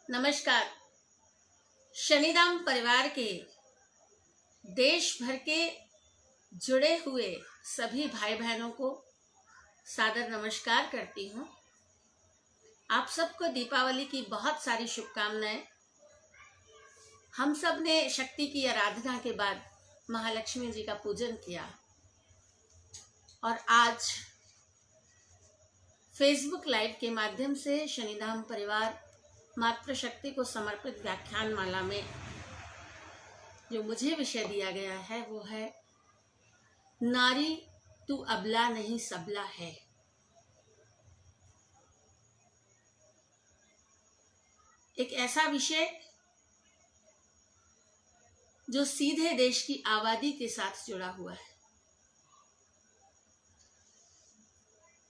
नमस्कार। शनिधाम परिवार के देश भर के जुड़े हुए सभी भाई बहनों को सादर नमस्कार करती हूँ। आप सबको दीपावली की बहुत सारी शुभकामनाएं। हम सब ने शक्ति की आराधना के बाद महालक्ष्मी जी का पूजन किया और आज फेसबुक लाइव के माध्यम से शनिधाम परिवार मातृ शक्ति को समर्पित व्याख्यान माला में जो मुझे विषय दिया गया है वो है नारी तू अबला नहीं सबला है। एक ऐसा विषय जो सीधे देश की आबादी के साथ जुड़ा हुआ है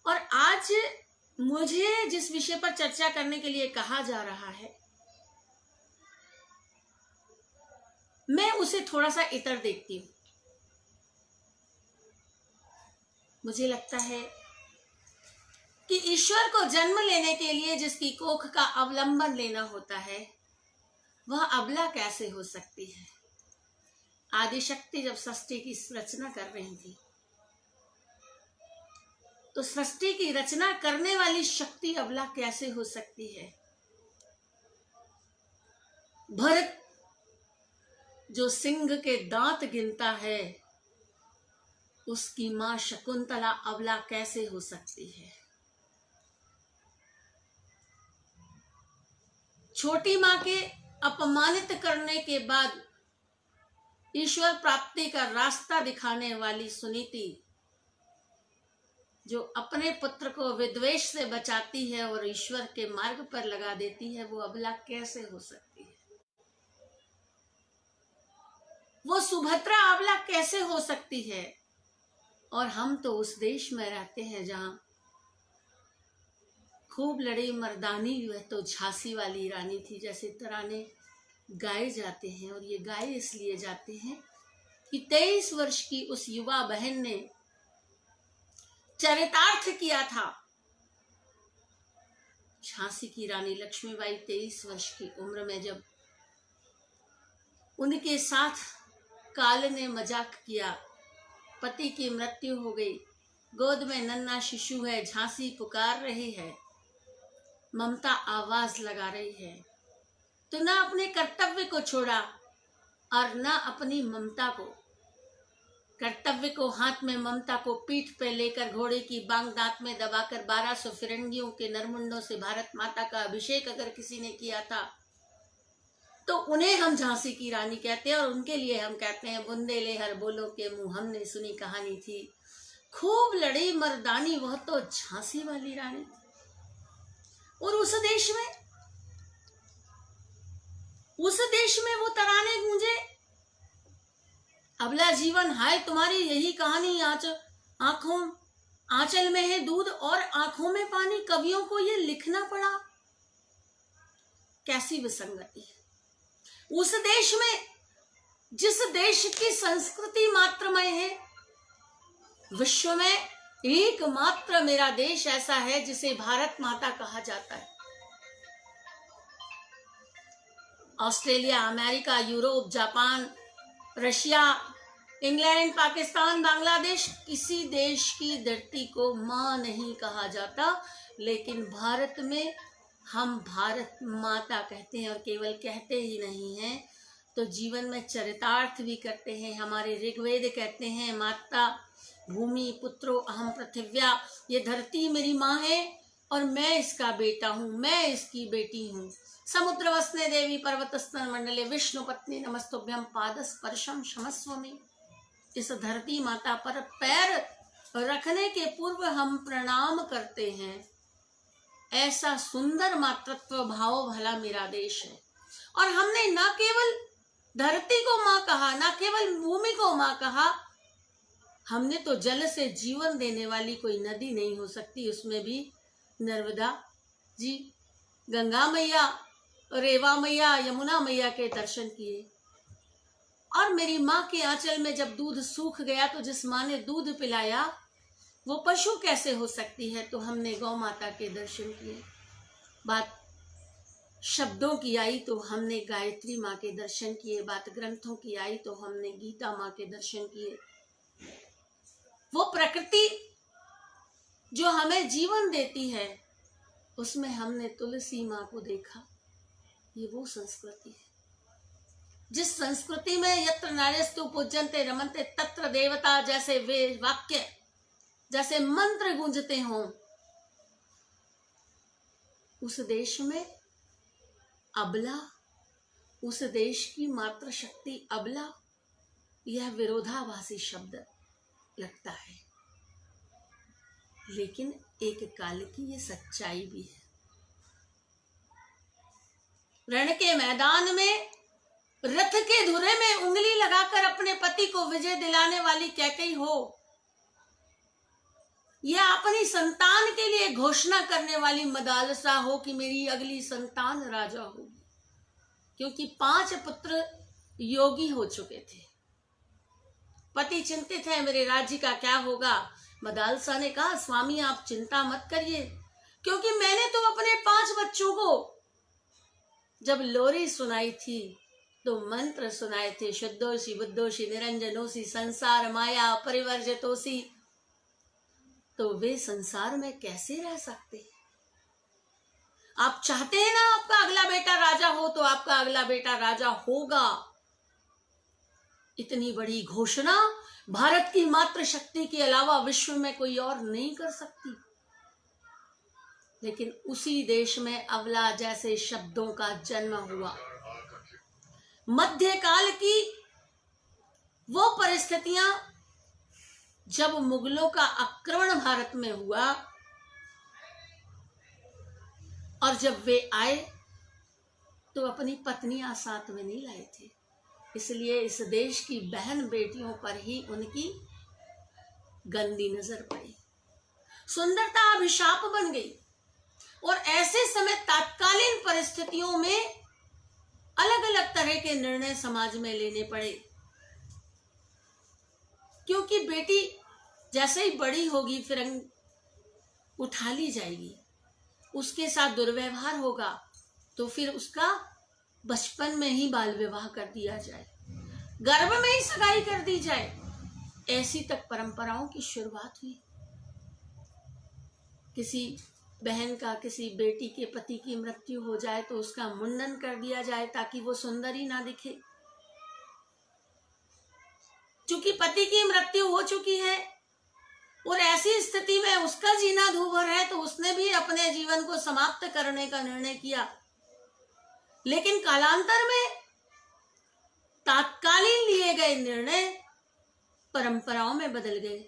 और आज मुझे जिस विषय पर चर्चा करने के लिए कहा जा रहा है मैं उसे थोड़ा सा इतर देखती हूं। मुझे लगता है कि ईश्वर को जन्म लेने के लिए जिसकी कोख का अवलंबन लेना होता है वह अबला कैसे हो सकती है। आदिशक्ति जब सृष्टि की रचना कर रही थी तो सृष्टि की रचना करने वाली शक्ति अबला कैसे हो सकती है। भरत जो सिंह के दांत गिनता है उसकी मां शकुंतला अबला कैसे हो सकती है। छोटी मां के अपमानित करने के बाद ईश्वर प्राप्ति का रास्ता दिखाने वाली सुनीति जो अपने पुत्र को विद्वेष से बचाती है और ईश्वर के मार्ग पर लगा देती है वो अबला कैसे हो सकती है। वो सुभद्रा अबला कैसे हो सकती है। और हम तो उस देश में रहते हैं जहां खूब लड़ी मर्दानी वह तो झांसी वाली रानी थी जैसे तराने गाए जाते हैं। और ये गाए इसलिए जाते हैं कि 23 वर्ष की उस युवा बहन ने चरितार्थ किया था। झांसी की रानी लक्ष्मीबाई 23 वर्ष की उम्र में जब उनके साथ काल ने मजाक किया, पति की मृत्यु हो गई, गोद में नन्हा शिशु है, झांसी पुकार रही है, ममता आवाज लगा रही है, तो ना अपने कर्तव्य को छोड़ा और ना अपनी ममता को। कर्तव्य को हाथ में, ममता को पीठ पे लेकर घोड़े की बांग दांत में दबाकर 1200 फिरंगियों के नरमुंडों से भारत माता का अभिषेक अगर किसी ने किया था तो उन्हें हम झांसी की रानी कहते हैं। और उनके लिए हम कहते हैं बुंदेले हर बोलो के मुंह हमने सुनी कहानी थी, खूब लड़ी मर्दानी वह तो झांसी वाली रानी थी। और उस देश में वो तराने गूंजे, अबला जीवन हाय तुम्हारी यही कहानी, आंखों आंचल में है दूध और आंखों में पानी। कवियों को ये लिखना पड़ा, कैसी विसंगति है। उस देश में जिस देश की संस्कृति मात्रमय है, विश्व में एकमात्र मेरा देश ऐसा है जिसे भारत माता कहा जाता है। Australia, America, Europe, Japan, Russia, England, Pakistan, Bangladesh, किसी देश की धरती को मां नहीं कहा जाता, लेकिन भारत में हम भारत माता कहते हैं। और केवल कहते ही नहीं हैं तो जीवन में चरितार्थ भी करते हैं। हमारे ऋग्वेद कहते हैं माता भूमि पुत्रो अहम पृथिव्या, ये धरती मेरी माँ है और मैं इसका बेटा हूँ, मैं इसकी बेटी हूँ। समुद्र वसने देवी पर्वत स्तन मंडले विष्णु पत्नी नमस्तुभ्यम पाद स्पर्शम क्षमस्व में। इस धरती माता पर पैर रखने के पूर्व हम प्रणाम करते हैं। ऐसा सुंदर मातृत्व भाव भला मेरा देश है। और हमने ना केवल धरती को मां कहा, ना केवल भूमि को मां कहा, हमने तो जल से जीवन देने वाली कोई नदी नहीं हो सकती, उसमें भी नर्मदा जी, गंगा मैया, रेवा मैया, यमुना मैया के दर्शन किए। और मेरी माँ के आंचल में जब दूध सूख गया तो जिस माँ ने दूध पिलाया वो पशु कैसे हो सकती है। तो हमने गौ माता के दर्शन किए। बात शब्दों की आई तो हमने गायत्री माँ के दर्शन किए, बात ग्रंथों की आई तो हमने गीता माँ के दर्शन किए। वो प्रकृति जो हमें जीवन देती है उसमें हमने तुलसी माँ को देखा। ये वो संस्कृति है जिस संस्कृति में यत्र नार्यस्तु पूज्यन्ते रमन्ते तत्र देवता जैसे वे वाक्य, जैसे मंत्र गूंजते हों, उस देश में अबला, उस देश की मात्र शक्ति अबला, यह विरोधाभासी शब्द लगता है, लेकिन एक काल की ये सच्चाई भी है। रण के मैदान में रथ के धुरे में उंगली लगाकर अपने पति को विजय दिलाने वाली कैकेयी हो, या अपनी संतान के लिए घोषणा करने वाली मदालसा हो कि मेरी अगली संतान राजा होगी, क्योंकि 5 पुत्र योगी हो चुके थे। पति चिंतित है मेरे राज्य का क्या होगा। मदालसा ने कहा स्वामी आप चिंता मत करिए, क्योंकि मैंने तो अपने 5 बच्चों को जब लोरी सुनाई थी तो मंत्र सुनाए थे, शुद्धोषि बुद्धोषि निरंजनोषि संसार माया परिवर्जितोषि, तो वे संसार में कैसे रह सकते। आप चाहते हैं ना आपका अगला बेटा राजा हो, तो आपका अगला बेटा राजा होगा। इतनी बड़ी घोषणा भारत की मात्र शक्ति के अलावा विश्व में कोई और नहीं कर सकती। लेकिन उसी देश में अवला जैसे शब्दों का जन्म हुआ। मध्यकाल की वो परिस्थितियां जब मुगलों का आक्रमण भारत में हुआ और जब वे आए तो अपनी पत्नियां साथ में नहीं लाए थे, इसलिए इस देश की बहन बेटियों पर ही उनकी गंदी नजर पड़ी, सुंदरता अभिशाप बन गई। और ऐसे समय तात्कालीन परिस्थितियों में अलग अलग तरह के निर्णय समाज में लेने पड़े, क्योंकि बेटी जैसे ही बड़ी होगी फिर उठा ली जाएगी, उसके साथ दुर्व्यवहार होगा, तो फिर उसका बचपन में ही बाल विवाह कर दिया जाए, गर्भ में ही सगाई कर दी जाए। ऐसी तक परंपराओं की शुरुआत हुई। किसी बहन का किसी बेटी के पति की मृत्यु हो जाए तो उसका मुंडन कर दिया जाए ताकि वो सुंदरी ना दिखे। चूंकि पति की मृत्यु हो चुकी है और ऐसी स्थिति में उसका जीना दूभर है, तो उसने भी अपने जीवन को समाप्त करने का निर्णय किया। लेकिन कालांतर में तात्कालीन लिए गए निर्णय परंपराओं में बदल गए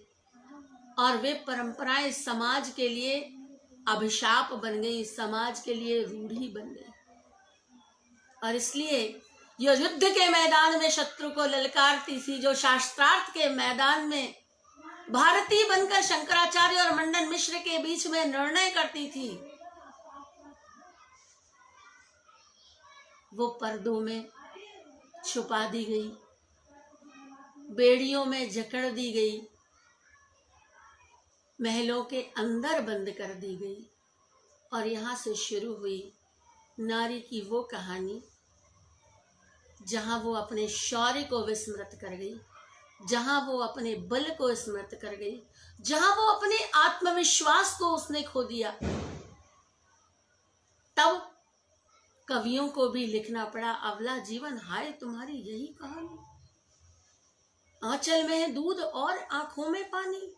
और वे परंपराएं समाज के लिए अभिशाप बन गई, समाज के लिए रूढ़ी बन गई। और इसलिए जो युद्ध के मैदान में शत्रु को ललकारती थी, जो शास्त्रार्थ के मैदान में भारतीय बनकर शंकराचार्य और मंडन मिश्र के बीच में निर्णय करती थी, वो पर्दों में छुपा दी गई, बेड़ियों में जकड़ दी गई, महलों के अंदर बंद कर दी गई। और यहाँ से शुरू हुई नारी की वो कहानी जहाँ वो अपने शौर्य को विस्मृत कर गई, जहाँ वो अपने बल को स्मृत कर गई, जहाँ वो अपने आत्मविश्वास को उसने खो दिया। तब कवियों को भी लिखना पड़ा, अवला जीवन हाय तुम्हारी यही कहानी, आंचल में है दूध और आंखों में पानी,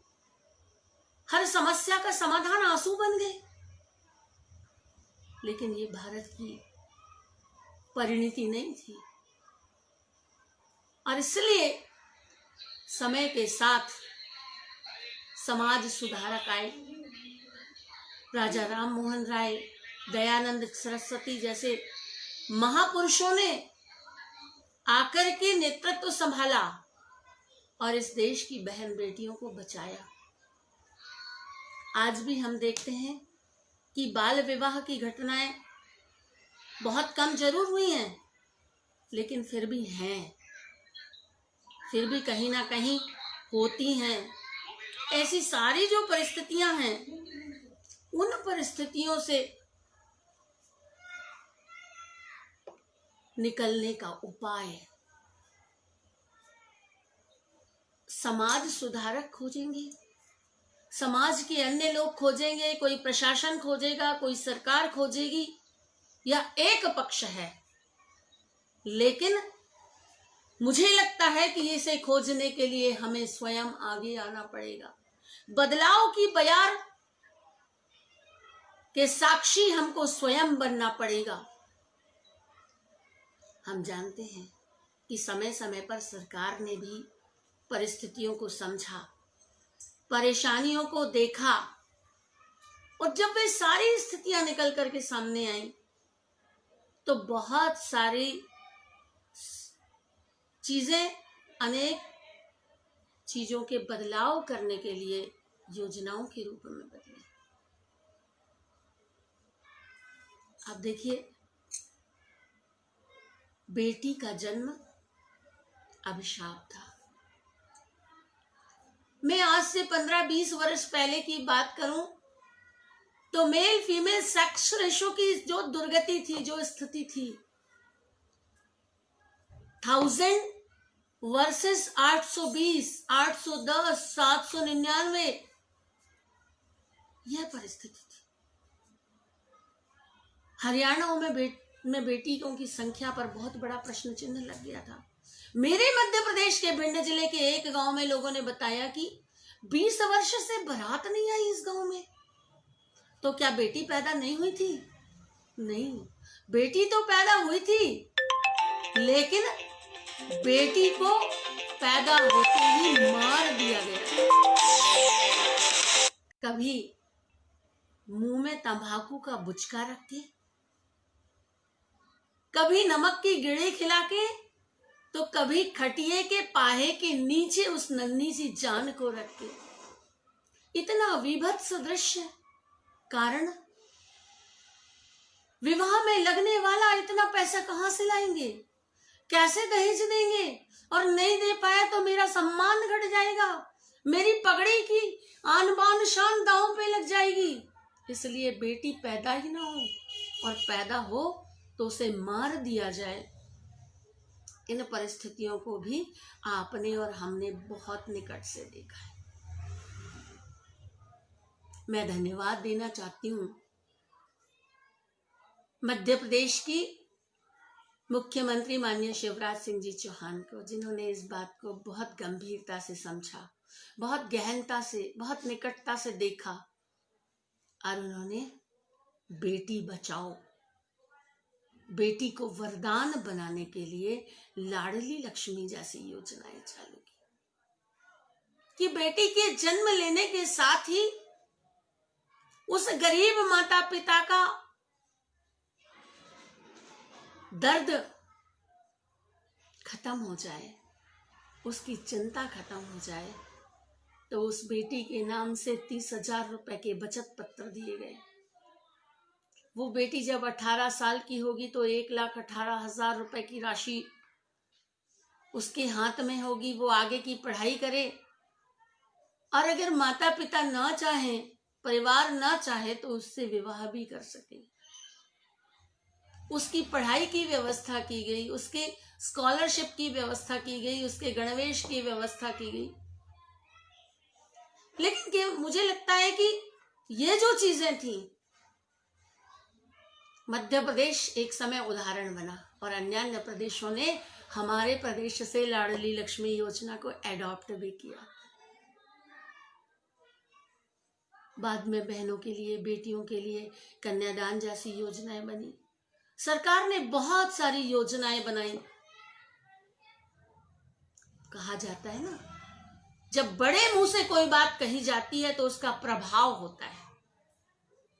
हर समस्या का समाधान आंसू बन गए। लेकिन ये भारत की परिणति नहीं थी। और इसलिए समय के साथ समाज सुधारक आए, राजा राम मोहन राय, दयानंद सरस्वती जैसे महापुरुषों ने आकर के नेतृत्व संभाला और इस देश की बहन बेटियों को बचाया। आज भी हम देखते हैं कि बाल विवाह की घटनाएं बहुत कम जरूर हुई हैं, लेकिन फिर भी हैं, फिर भी कहीं ना कहीं होती हैं। ऐसी सारी जो परिस्थितियां हैं, उन परिस्थितियों से निकलने का उपाय। समाज सुधारक खोजेंगे, समाज के अन्य लोग खोजेंगे, कोई प्रशासन खोजेगा, कोई सरकार खोजेगी, यह एक पक्ष है। लेकिन मुझे लगता है कि इसे खोजने के लिए हमें स्वयं आगे आना पड़ेगा। बदलाव की बयार के साक्षी हमको स्वयं बनना पड़ेगा। हम जानते हैं कि समय समय पर सरकार ने भी परिस्थितियों को समझा, परेशानियों को देखा, और जब वे सारी स्थितियां निकल करके सामने आई तो बहुत सारी चीजें, अनेक चीजों के बदलाव करने के लिए योजनाओं के रूप में बदले। अब देखिए, बेटी का जन्म अभिशाप था। मैं आज से 15-20 वर्ष पहले की बात करूं तो मेल फीमेल सेक्स रेशो की जो दुर्गति थी, जो स्थिति थी, 1000 वर्सेस 820, 810, 799, यह परिस्थिति थी। हरियाणा में बेटियों की संख्या पर बहुत बड़ा प्रश्न चिन्ह लग गया था। मेरे मध्य प्रदेश के भिंड जिले के एक गांव में लोगों ने बताया कि 20 वर्ष से बारात नहीं आई इस गांव में। तो क्या बेटी पैदा नहीं हुई थी? नहीं, बेटी तो पैदा हुई थी, लेकिन बेटी को पैदा होते ही मार दिया गया। कभी मुंह में तंबाकू का बुचका रख के, कभी नमक की गिरी खिला के, तो कभी खटिए के पाहे के नीचे उस नन्ही सी जान को रख के। इतना विभत्स दृश्य। कारण, विवाह में लगने वाला इतना पैसा कहां से लाएंगे, कैसे दहेज देंगे, और नहीं दे पाया तो मेरा सम्मान घट जाएगा, मेरी पगड़ी की आन बान शान दांव पे लग जाएगी। इसलिए बेटी पैदा ही ना हो, और पैदा हो तो उसे मार दिया जाए। इन परिस्थितियों को भी आपने और हमने बहुत निकट से देखा है। मैं धन्यवाद देना चाहती हूँ मध्य प्रदेश की मुख्यमंत्री माननीय शिवराज सिंह जी चौहान को, जिन्होंने इस बात को बहुत गंभीरता से समझा, बहुत गहनता से, बहुत निकटता से देखा, और उन्होंने बेटी बचाओ, बेटी को वरदान बनाने के लिए लाडली लक्ष्मी जैसी योजनाएं चालू की, कि बेटी के जन्म लेने के साथ ही उस गरीब माता पिता का दर्द खत्म हो जाए, उसकी चिंता खत्म हो जाए। तो उस बेटी के नाम से 30,000 रुपए के बचत पत्र दिए गए। वो बेटी जब 18 साल की होगी तो 1,18,000 रुपए की राशि उसके हाथ में होगी। वो आगे की पढ़ाई करे, और अगर माता पिता ना चाहें, परिवार ना चाहे, तो उससे विवाह भी कर सके। उसकी पढ़ाई की व्यवस्था की गई, उसके स्कॉलरशिप की व्यवस्था की गई, उसके गणवेश की व्यवस्था की गई। लेकिन मुझे लगता है कि ये जो चीजें थी, मध्य प्रदेश एक समय उदाहरण बना, और अन्य प्रदेशों ने हमारे प्रदेश से लाडली लक्ष्मी योजना को एडॉप्ट भी किया। बाद में बहनों के लिए, बेटियों के लिए कन्यादान जैसी योजनाएं बनी। सरकार ने बहुत सारी योजनाएं बनाई। कहा जाता है ना, जब बड़े मुंह से कोई बात कही जाती है तो उसका प्रभाव होता है।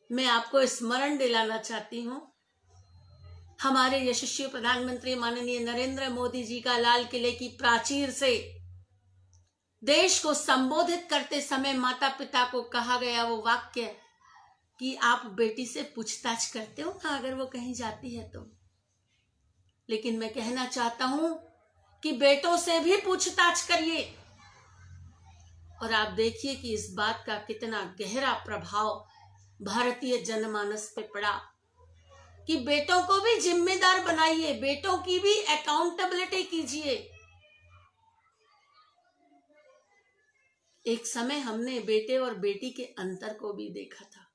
मैं आपको स्मरण दिलाना चाहती हूं, हमारे यशस्वी प्रधानमंत्री माननीय नरेंद्र मोदी जी का लाल किले की प्राचीर से देश को संबोधित करते समय माता पिता को कहा गया वो वाक्य कि आप बेटी से पूछताछ करते हो ना अगर वो कहीं जाती है तो। लेकिन मैं कहना चाहता हूं कि बेटों से भी पूछताछ करिए, और आप देखिए कि इस बात का कितना गहरा प्रभाव भारतीय जनमानस पे पड़ा। कि बेटों को भी जिम्मेदार बनाइए, बेटों की भी अकाउंटेबिलिटी कीजिए। एक समय हमने बेटे और बेटी के अंतर को भी देखा था।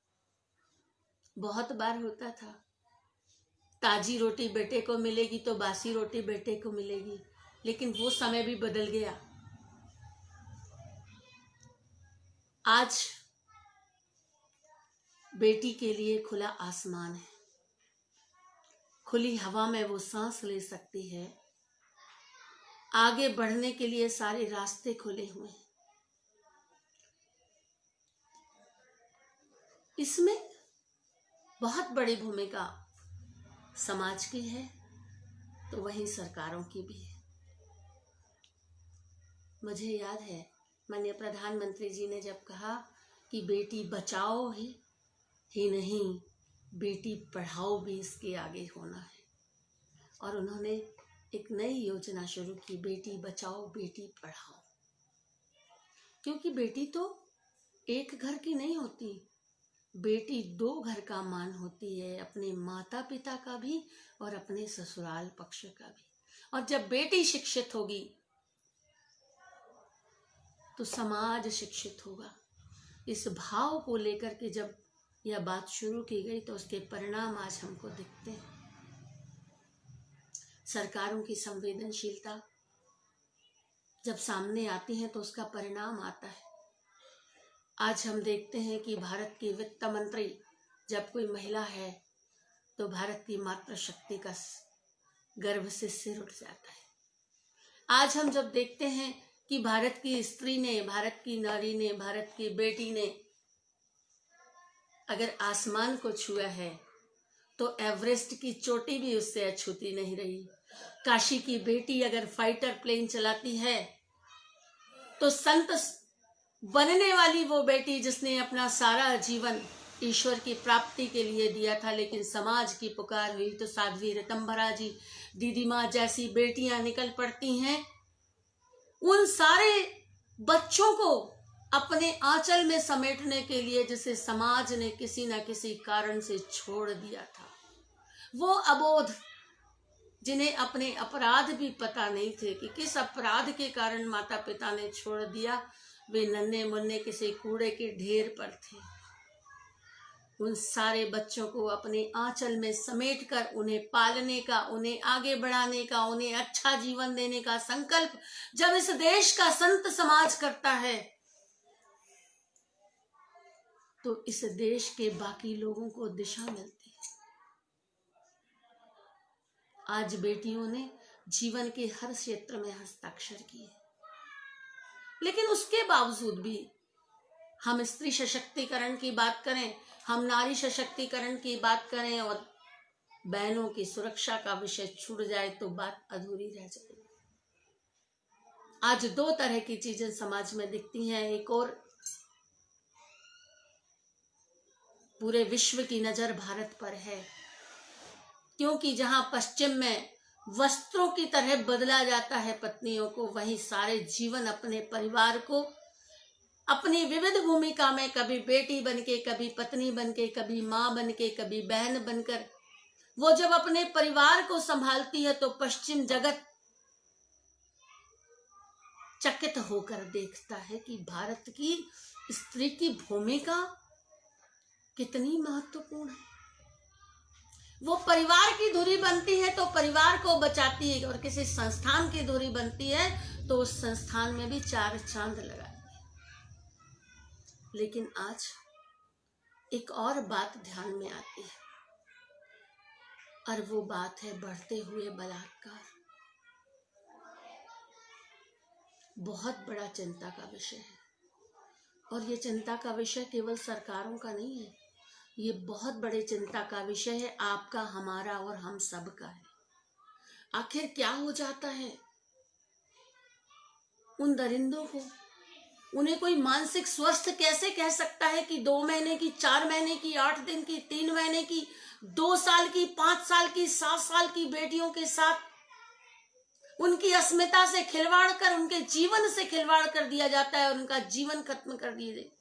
बहुत बार होता था, ताजी रोटी बेटे को मिलेगी तो बासी रोटी बेटे को मिलेगी, लेकिन वो समय भी बदल गया। आज बेटी के लिए खुला आसमान है, खुली हवा में वो सांस ले सकती है, आगे बढ़ने के लिए सारे रास्ते खुले हुए हैं। इसमें बहुत बड़ी भूमिका समाज की है तो वहीं सरकारों की भी है। मुझे याद है माननीय प्रधानमंत्री जी ने जब कहा कि बेटी बचाओ ही नहीं, बेटी पढ़ाओ भी इसके आगे होना है, और उन्होंने एक नई योजना शुरू की, बेटी बचाओ बेटी पढ़ाओ। क्योंकि बेटी तो एक घर की नहीं होती, बेटी दो घर का मान होती है, अपने माता पिता का भी और अपने ससुराल पक्ष का भी। और जब बेटी शिक्षित होगी तो समाज शिक्षित होगा। इस भाव को लेकर के जब यह बात शुरू की गई तो उसके परिणाम आज हमको दिखते हैं। सरकारों की संवेदनशीलता जब सामने आती है तो उसका परिणाम आता है। आज हम देखते हैं कि भारत की वित्त मंत्री जब कोई महिला है तो भारत की मातृशक्ति का गर्व से सिर उठ जाता है। आज हम जब देखते हैं कि भारत की स्त्री ने, भारत की नारी ने, भारत की बेटी ने अगर आसमान को छुआ है तो एवरेस्ट की चोटी भी उससे अछूती नहीं रही। काशी की बेटी अगर फाइटर प्लेन चलाती है तो संत बनने वाली वो बेटी जिसने अपना सारा जीवन ईश्वर की प्राप्ति के लिए दिया था, लेकिन समाज की पुकार हुई तो साध्वी ऋतंभरा जी, दीदी माँ जैसी बेटियां निकल पड़ती हैं। उन सारे बच्चों को अपने आंचल में समेटने के लिए जिसे समाज ने किसी न किसी कारण से छोड़ दिया था, वो अबोध जिन्हें अपने अपराध भी पता नहीं थे कि किस अपराध के कारण माता पिता ने छोड़ दिया, वे नन्हे मुन्ने किसी कूड़े के ढेर पर थे। उन सारे बच्चों को अपने आंचल में समेटकर उन्हें पालने का, उन्हें आगे बढ़ाने का, उन्हें अच्छा जीवन देने का संकल्प जब इस देश का संत समाज करता है तो इस देश के बाकी लोगों को दिशा मिलती है। आज बेटियों ने जीवन के हर क्षेत्र में हस्ताक्षर किए, लेकिन उसके बावजूद भी हम स्त्री सशक्तिकरण की बात करें, हम नारी सशक्तिकरण की बात करें और बहनों की सुरक्षा का विषय छूट जाए तो बात अधूरी रह जाएगी। आज दो तरह की चीजें समाज में दिखती हैं। एक और पूरे विश्व की नजर भारत पर है, क्योंकि जहां पश्चिम में वस्त्रों की तरह बदला जाता है पत्नियों को, वहीं सारे जीवन अपने परिवार को अपनी विविध भूमिका में, कभी बेटी बनके, कभी पत्नी बनके, कभी माँ बनके, कभी बहन बनकर, वो जब अपने परिवार को संभालती है तो पश्चिम जगत चकित होकर देखता है कि भारत की स्त्री की भूमिका कितनी महत्वपूर्ण है। वो परिवार की धुरी बनती है तो परिवार को बचाती है, और किसी संस्थान की धुरी बनती है तो उस संस्थान में भी चार चांद लगाती है। लेकिन आज एक और बात ध्यान में आती है, और वो बात है बढ़ते हुए बलात्कार। बहुत बड़ा चिंता का विषय है, और ये चिंता का विषय केवल सरकारों का नहीं है, ये बहुत बड़े चिंता का विषय है, आपका, हमारा और हम सब का है। आखिर क्या हो जाता है उन दरिंदों को? उन्हें कोई मानसिक स्वस्थ कैसे कह सकता है कि 2 महीने की, 4 महीने की, 8 दिन की, 3 महीने की, 2 साल की, 5 साल की, 7 साल की बेटियों के साथ उनकी अस्मिता से खिलवाड़ कर, उनके जीवन से खिलवाड़ कर दिया जाता है और उनका जीवन खत्म कर दिया जाए।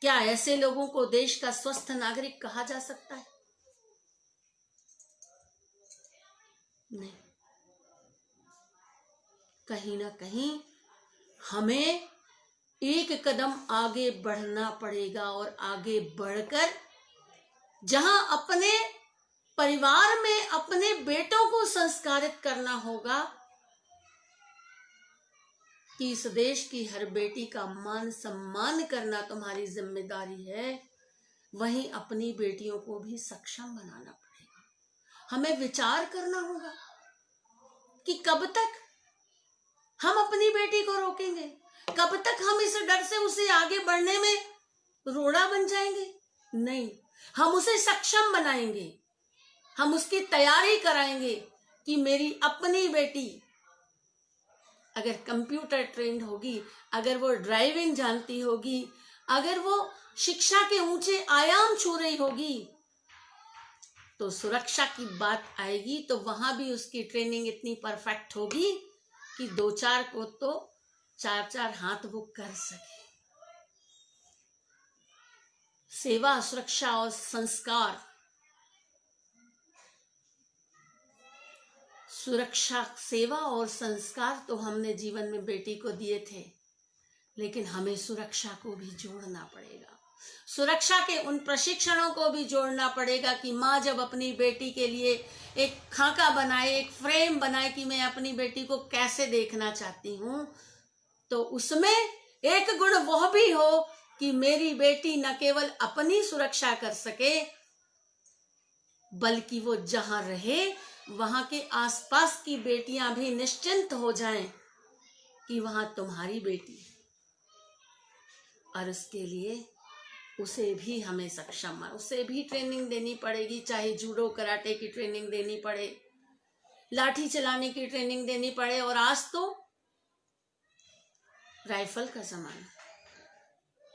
क्या ऐसे लोगों को देश का स्वस्थ नागरिक कहा जा सकता है? नहीं, कहीं ना कहीं हमें एक कदम आगे बढ़ना पड़ेगा और आगे बढ़कर जहां अपने परिवार में अपने बेटों को संस्कारित करना होगा कि इस देश की हर बेटी का मान सम्मान करना तुम्हारी जिम्मेदारी है, वहीं अपनी बेटियों को भी सक्षम बनाना पड़ेगा। हमें विचार करना होगा कि कब तक हम अपनी बेटी को रोकेंगे, कब तक हम इस डर से उसे आगे बढ़ने में रोड़ा बन जाएंगे। नहीं, हम उसे सक्षम बनाएंगे, हम उसकी तैयारी कराएंगे कि मेरी अपनी बेटी अगर कंप्यूटर ट्रेंड होगी, अगर वो ड्राइविंग जानती होगी, अगर वो शिक्षा के ऊंचे आयाम छू रही होगी, तो सुरक्षा की बात आएगी तो वहां भी उसकी ट्रेनिंग इतनी परफेक्ट होगी कि 2-4 को तो 4-4 हाथ वो कर सके। सेवा, सुरक्षा और संस्कार, सुरक्षा, सेवा और संस्कार तो हमने जीवन में बेटी को दिए थे, लेकिन हमें सुरक्षा को भी जोड़ना पड़ेगा। सुरक्षा के उन प्रशिक्षणों को भी जोड़ना पड़ेगा कि माँ जब अपनी बेटी के लिए एक खाका बनाए, एक फ्रेम बनाए कि मैं अपनी बेटी को कैसे देखना चाहती हूँ, तो उसमें एक गुण वह भी हो कि मेरी बेटी न केवल अपनी सुरक्षा कर सके, बल्कि वो जहां रहे वहां के आसपास की बेटियां भी निश्चिंत हो जाएं कि वहां तुम्हारी बेटी, और उसके लिए उसे भी हमें सक्षम, उसे भी ट्रेनिंग देनी पड़ेगी, चाहे जूडो कराटे की ट्रेनिंग देनी पड़े, लाठी चलाने की ट्रेनिंग देनी पड़े, और आज तो राइफल का जमाना,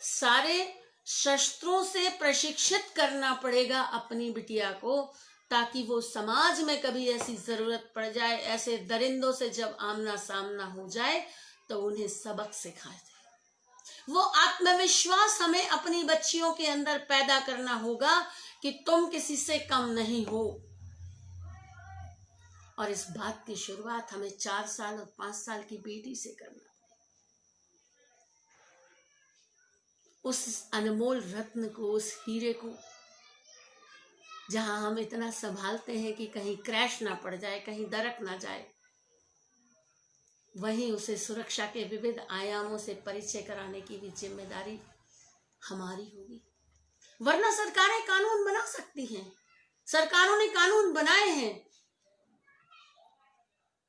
सारे शस्त्रों से प्रशिक्षित करना पड़ेगा अपनी बिटिया को, ताकि वो समाज में कभी ऐसी जरूरत पड़ जाए, ऐसे दरिंदों से जब आमना सामना हो जाए तो उन्हें सबक सिखाए। वो आत्मविश्वास हमें अपनी बच्चियों के अंदर पैदा करना होगा कि तुम किसी से कम नहीं हो, और इस बात की शुरुआत हमें 4 साल और 5 साल की बेटी से करना। उस अनमोल रत्न को, उस हीरे को, जहां हम इतना संभालते हैं कि कहीं क्रैश ना पड़ जाए, कहीं दरक ना जाए, वहीं उसे सुरक्षा के विविध आयामों से परिचय कराने की भी जिम्मेदारी हमारी होगी। वरना सरकारें कानून बना सकती हैं, सरकारों ने कानून बनाए हैं।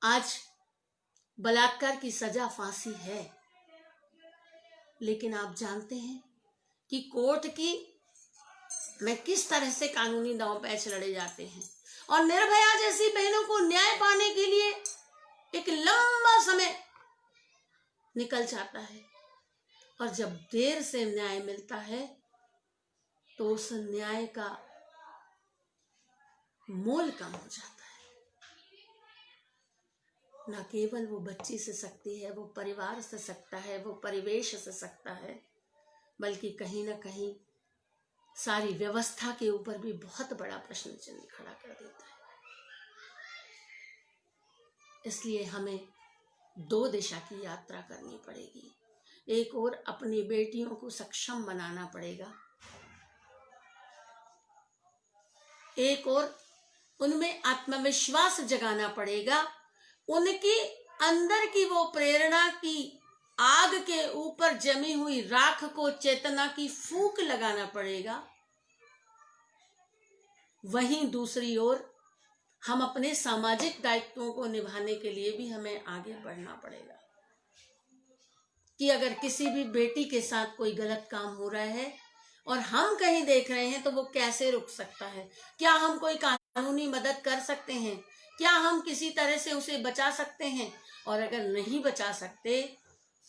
आज बलात्कार की सजा फांसी है, लेकिन आप जानते हैं कि कोर्ट की में किस तरह से कानूनी दांव पैच लड़े जाते हैं, और निर्भया जैसी बहनों को न्याय पाने के लिए एक लंबा समय निकल जाता है, और जब देर से न्याय मिलता है तो उस न्याय का मोल कम हो जाता है। न केवल वो बच्ची से सकती है, वो परिवार से सकता है, वो परिवेश से सकता है, बल्कि कहीं ना कहीं सारी व्यवस्था के ऊपर भी बहुत बड़ा प्रश्न चिन्ह खड़ा कर देता है। इसलिए हमें 2 दिशा की यात्रा करनी पड़ेगी। एक और अपनी बेटियों को सक्षम बनाना पड़ेगा, एक और उनमें आत्मविश्वास जगाना पड़ेगा, उनकी अंदर की वो प्रेरणा की आग के ऊपर जमी हुई राख को चेतना की फूंक लगाना पड़ेगा। वहीं दूसरी ओर हम अपने सामाजिक दायित्वों को निभाने के लिए भी हमें आगे बढ़ना पड़ेगा कि अगर किसी भी बेटी के साथ कोई गलत काम हो रहा है और हम कहीं देख रहे हैं तो वो कैसे रुक सकता है, क्या हम कोई कानूनी मदद कर सकते हैं, क्या हम किसी तरह से उसे बचा सकते हैं, और अगर नहीं बचा सकते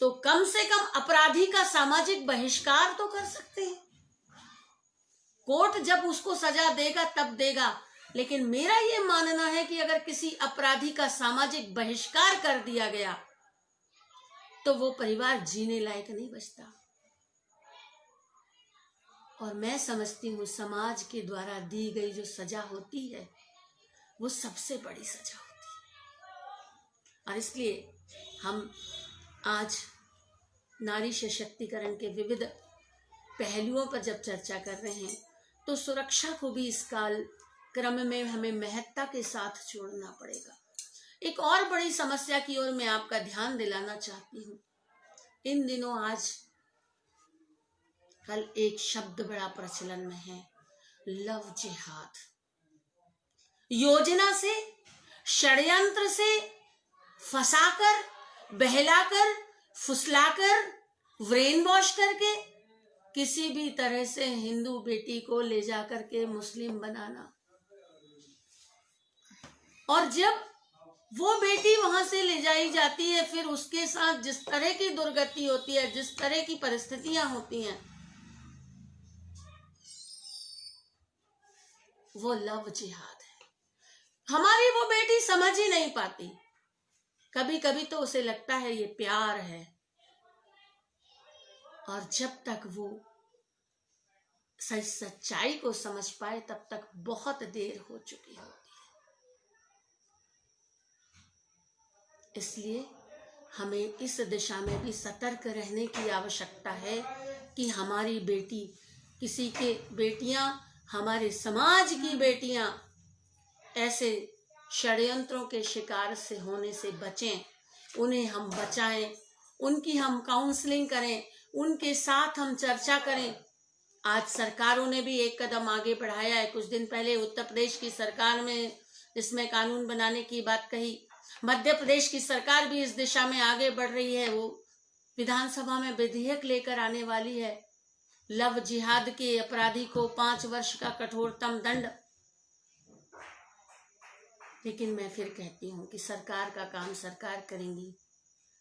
तो कम से कम अपराधी का सामाजिक बहिष्कार तो कर सकते हैं। कोर्ट जब उसको सजा देगा तब देगा, लेकिन मेरा ये मानना है कि अगर किसी अपराधी का सामाजिक बहिष्कार कर दिया गया तो वो परिवार जीने लायक नहीं बचता। और मैं समझती हूँ समाज के द्वारा दी गई जो सजा होती है वो सबसे बड़ी सजा होती और इसलिए हम आज नारी सशक्तिकरण के विविध पहलुओं पर जब चर्चा कर रहे हैं तो सुरक्षा को भी इस काल क्रम में हमें महत्ता के साथ जोड़ना पड़ेगा। एक और बड़ी समस्या की ओर मैं आपका ध्यान दिलाना चाहती हूँ। इन दिनों आज कल एक शब्द बड़ा प्रचलन में है, लव जिहाद। योजना से, षड्यंत्र से फंसाकर, बहलाकर, फुसलाकर, ब्रेन वॉश करके किसी भी तरह से हिंदू बेटी को ले जाकर के मुस्लिम बनाना, और जब वो बेटी वहां से ले जाई जाती है फिर उसके साथ जिस तरह की दुर्गति होती है, जिस तरह की परिस्थितियां होती हैं, वो लव जिहाद है। हमारी वो बेटी समझ ही नहीं पाती। कभी कभी तो उसे लगता है ये प्यार है, और जब तक वो सच्चाई को समझ पाए तब तक बहुत देर हो चुकी होती है। इसलिए हमें इस दिशा में भी सतर्क रहने की आवश्यकता है कि हमारी बेटी, किसी के बेटियां, हमारे समाज की बेटियां ऐसे षड्यंत्रों के शिकार से होने से बचें, उन्हें हम बचाएं, उनकी हम काउंसलिंग करें, उनके साथ हम चर्चा करें। आज सरकारों ने भी एक कदम आगे बढ़ाया है। कुछ दिन पहले उत्तर प्रदेश की सरकार में इसमें कानून बनाने की बात कही। मध्य प्रदेश की सरकार भी इस दिशा में आगे बढ़ रही है। वो विधानसभा में विधेयक लेकर आने वाली है। लव जिहाद के अपराधी को 5 वर्ष का कठोरतम दंड। लेकिन मैं फिर कहती हूँ कि सरकार का काम सरकार करेंगी,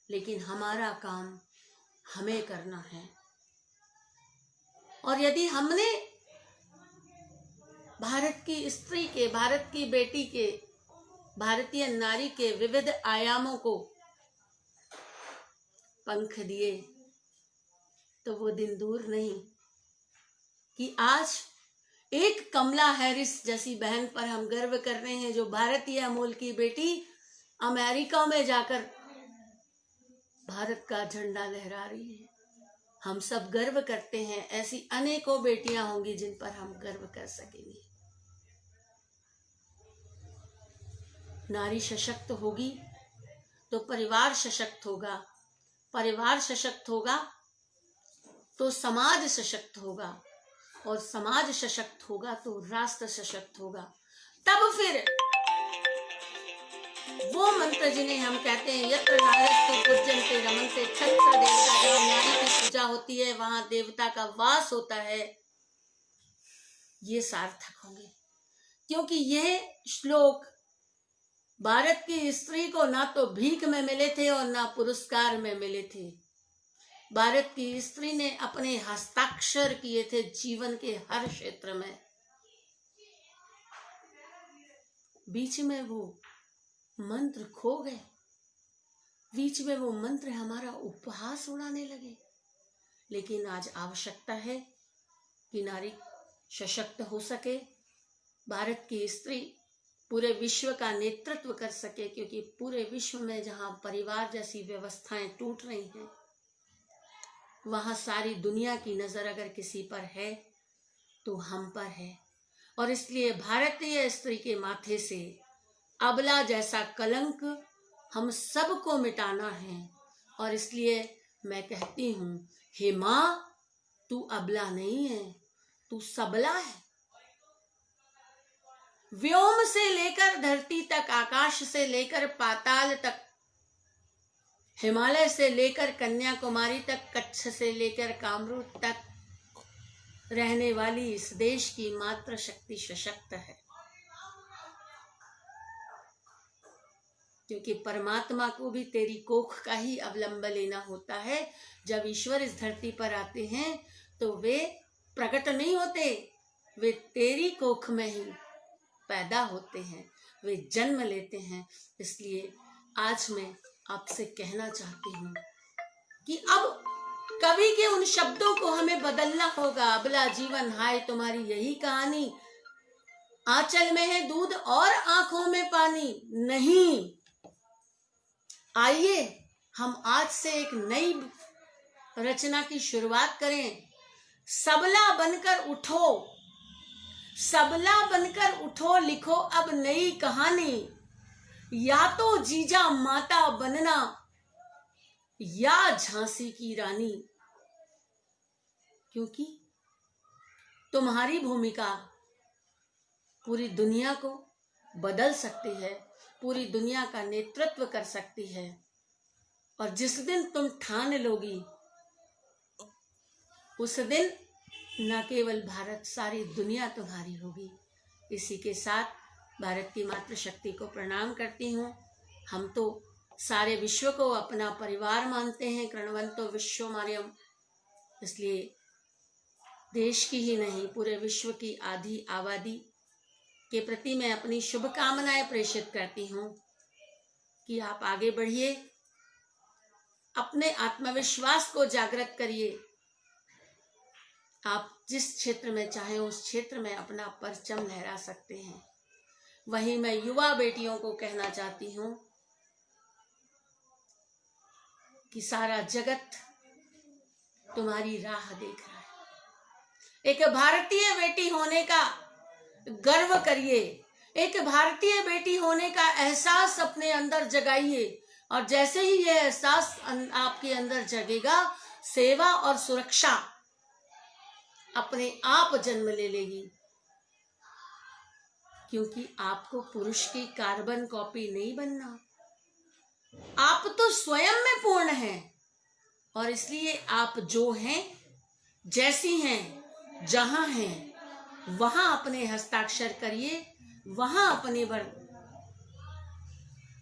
लेकिन हमारा काम हमें करना है। और यदि हमने भारत की स्त्री के, भारत की बेटी के, भारतीय नारी के विविध आयामों को पंख दिए तो वो दिन दूर नहीं कि आज एक कमला हैरिस जैसी बहन पर हम गर्व कर रहे हैं, जो भारतीय मूल की बेटी अमेरिका में जाकर भारत का झंडा लहरा रही है। हम सब गर्व करते हैं। ऐसी अनेकों बेटियां होंगी जिन पर हम गर्व कर सकेंगे। नारी सशक्त होगी तो परिवार सशक्त होगा, परिवार सशक्त होगा तो समाज सशक्त होगा, और समाज सशक्त होगा तो राष्ट्र सशक्त होगा। तब फिर वो मंत्र जिन्हें हम कहते हैं यत्र नार्यस्तु पूज्यन्ते रमन्ते क्षत्र देवता, जहाँ नारी की पूजा होती है वहां देवता का वास होता है, ये सार्थक होंगे। क्योंकि यह श्लोक भारत की स्त्री को ना तो भीख में मिले थे और ना पुरस्कार में मिले थे। भारत की स्त्री ने अपने हस्ताक्षर किए थे जीवन के हर क्षेत्र में। बीच में वो मंत्र खो गए, बीच में वो मंत्र हमारा उपहास उड़ाने लगे। लेकिन आज आवश्यकता है कि नारी सशक्त हो सके, भारत की स्त्री पूरे विश्व का नेतृत्व कर सके, क्योंकि पूरे विश्व में जहां परिवार जैसी व्यवस्थाएं टूट रही हैं, वहां सारी दुनिया की नजर अगर किसी पर है तो हम पर है। और इसलिए भारतीय स्त्री के माथे से अबला जैसा कलंक हम सबको मिटाना है। और इसलिए मैं कहती हूँ, हे माँ, तू अबला नहीं है, तू सबला है। व्योम से लेकर धरती तक, आकाश से लेकर पाताल तक, हिमालय से लेकर कन्याकुमारी तक, कच्छ से लेकर कामरूप तक रहने वाली इस देश की मातृ शक्ति सशक्त है। क्योंकि परमात्मा को भी तेरी कोख का ही अवलंबन लेना होता है। जब ईश्वर इस धरती पर आते हैं तो वे प्रकट नहीं होते, वे तेरी कोख में ही पैदा होते हैं, वे जन्म लेते हैं। इसलिए आज मैं आपसे कहना चाहती हूँ कि अब कवि के उन शब्दों को हमें बदलना होगा। अबला जीवन हाय तुम्हारी यही कहानी, आंचल में है दूध और आंखों में पानी। नहीं, आइए हम आज से एक नई रचना की शुरुआत करें। सबला बनकर उठो, सबला बनकर उठो, लिखो अब नई कहानी। या तो जीजा माता बनना या झांसी की रानी, क्योंकि तुम्हारी भूमिका पूरी दुनिया को बदल सकती है, पूरी दुनिया का नेतृत्व कर सकती है। और जिस दिन तुम ठान लोगी उस दिन न केवल भारत, सारी दुनिया तुम्हारी होगी। इसी के साथ भारत की मातृशक्ति को प्रणाम करती हूँ। हम तो सारे विश्व को अपना परिवार मानते हैं, कृण्वन्तो विश्वमार्यम। इसलिए देश की ही नहीं, पूरे विश्व की आधी आबादी के प्रति मैं अपनी शुभकामनाएं प्रेषित करती हूँ कि आप आगे बढ़िए, अपने आत्मविश्वास को जागृत करिए। आप जिस क्षेत्र में चाहें उस क्षेत्र में अपना परचम लहरा सकते हैं। वहीं मैं युवा बेटियों को कहना चाहती हूँ कि सारा जगत तुम्हारी राह देख रहा है। एक भारतीय बेटी होने का गर्व करिए, एक भारतीय बेटी होने का एहसास अपने अंदर जगाइए। और जैसे ही यह एहसास आपके अंदर जगेगा, सेवा और सुरक्षा अपने आप जन्म ले लेगी। क्योंकि आपको पुरुष की कार्बन कॉपी नहीं बनना, आप तो स्वयं में पूर्ण हैं। और इसलिए आप जो हैं, जैसी हैं, जहां हैं, वहां अपने हस्ताक्षर करिए, वहां अपनी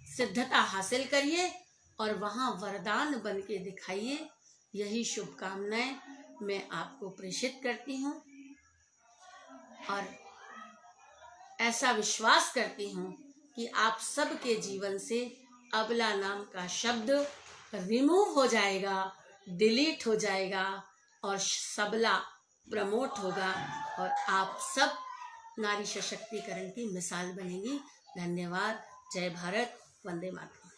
सिद्धता हासिल करिए और वहां वरदान बन के दिखाइए। यही शुभकामनाएं मैं आपको प्रेषित करती हूँ और ऐसा विश्वास करती हूँ कि आप सबके जीवन से अबला नाम का शब्द रिमूव हो जाएगा, डिलीट हो जाएगा और सबला प्रमोट होगा और आप सब नारी सशक्तिकरण की मिसाल बनेगी। धन्यवाद। जय भारत। वंदे मातरम।